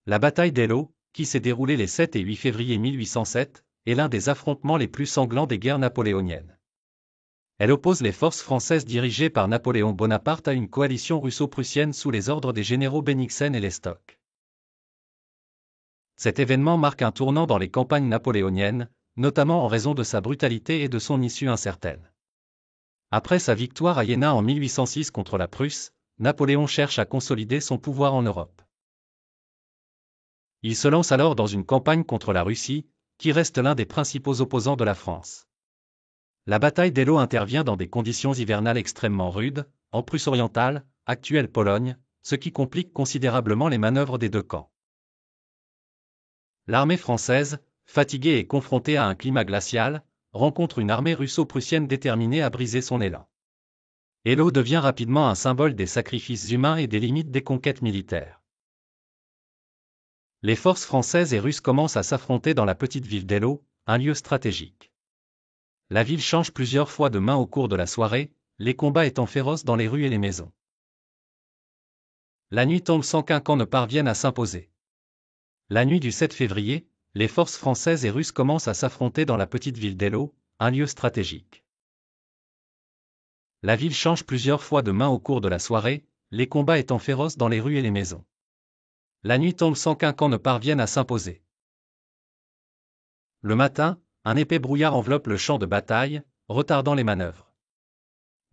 La bataille d'Eylau, qui s'est déroulée les 7 et 8 février 1807, est l'un des affrontements les plus sanglants des guerres napoléoniennes. Elle oppose les forces françaises dirigées par Napoléon Bonaparte à une coalition russo-prussienne sous les ordres des généraux Bennigsen et Lestock. Cet événement marque un tournant dans les campagnes napoléoniennes, notamment en raison de sa brutalité et de son issue incertaine. Après sa victoire à Iéna en 1806 contre la Prusse, Napoléon cherche à consolider son pouvoir en Europe. Il se lance alors dans une campagne contre la Russie, qui reste l'un des principaux opposants de la France. La bataille d'Eylau intervient dans des conditions hivernales extrêmement rudes, en Prusse orientale, actuelle Pologne, ce qui complique considérablement les manœuvres des deux camps. L'armée française, fatiguée et confrontée à un climat glacial, rencontre une armée russo-prussienne déterminée à briser son élan. Eylau devient rapidement un symbole des sacrifices humains et des limites des conquêtes militaires. Les forces françaises et russes commencent à s'affronter dans la petite ville d'Eylau, un lieu stratégique. La ville change plusieurs fois de main au cours de la soirée, les combats étant féroces dans les rues et les maisons. La nuit tombe sans qu'un camp ne parvienne à s'imposer. La nuit du 7 février, les forces françaises et russes commencent à s'affronter dans la petite ville d'Eylau, un lieu stratégique. La ville change plusieurs fois de main au cours de la soirée, les combats étant féroces dans les rues et les maisons. La nuit tombe sans qu'un camp ne parvienne à s'imposer. Le matin, un épais brouillard enveloppe le champ de bataille, retardant les manœuvres.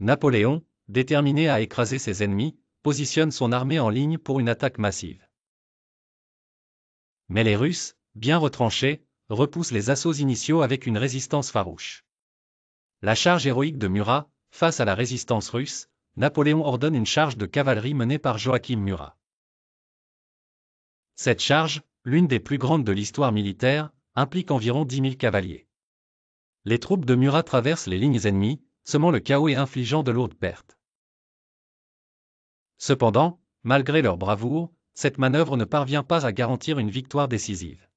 Napoléon, déterminé à écraser ses ennemis, positionne son armée en ligne pour une attaque massive. Mais les Russes, bien retranchés, repoussent les assauts initiaux avec une résistance farouche. La charge héroïque de Murat, face à la résistance russe, Napoléon ordonne une charge de cavalerie menée par Joachim Murat. Cette charge, l'une des plus grandes de l'histoire militaire, implique environ 10 000 cavaliers. Les troupes de Murat traversent les lignes ennemies, semant le chaos et infligeant de lourdes pertes. Cependant, malgré leur bravoure, cette manœuvre ne parvient pas à garantir une victoire décisive.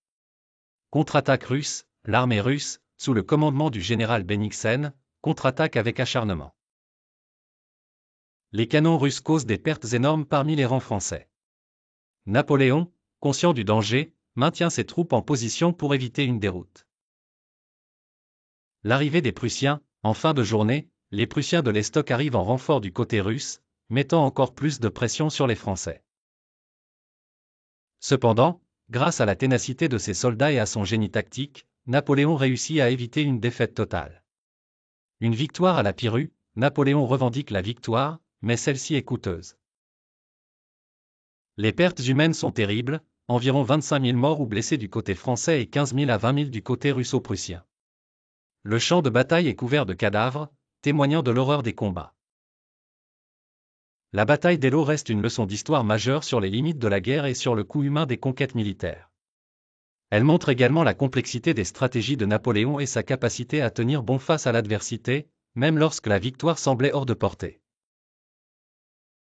Contre-attaque russe, l'armée russe, sous le commandement du général Bennigsen, contre-attaque avec acharnement. Les canons russes causent des pertes énormes parmi les rangs français. Napoléon, conscient du danger, maintient ses troupes en position pour éviter une déroute. L'arrivée des Prussiens, en fin de journée, les Prussiens de Lestock arrivent en renfort du côté russe, mettant encore plus de pression sur les Français. Cependant, grâce à la ténacité de ses soldats et à son génie tactique, Napoléon réussit à éviter une défaite totale. Une victoire à la Pirou, Napoléon revendique la victoire, mais celle-ci est coûteuse. Les pertes humaines sont terribles, environ 25 000 morts ou blessés du côté français et 15 000 à 20 000 du côté russo-prussien. Le champ de bataille est couvert de cadavres, témoignant de l'horreur des combats. La bataille d'Eylau reste une leçon d'histoire majeure sur les limites de la guerre et sur le coût humain des conquêtes militaires. Elle montre également la complexité des stratégies de Napoléon et sa capacité à tenir bon face à l'adversité, même lorsque la victoire semblait hors de portée.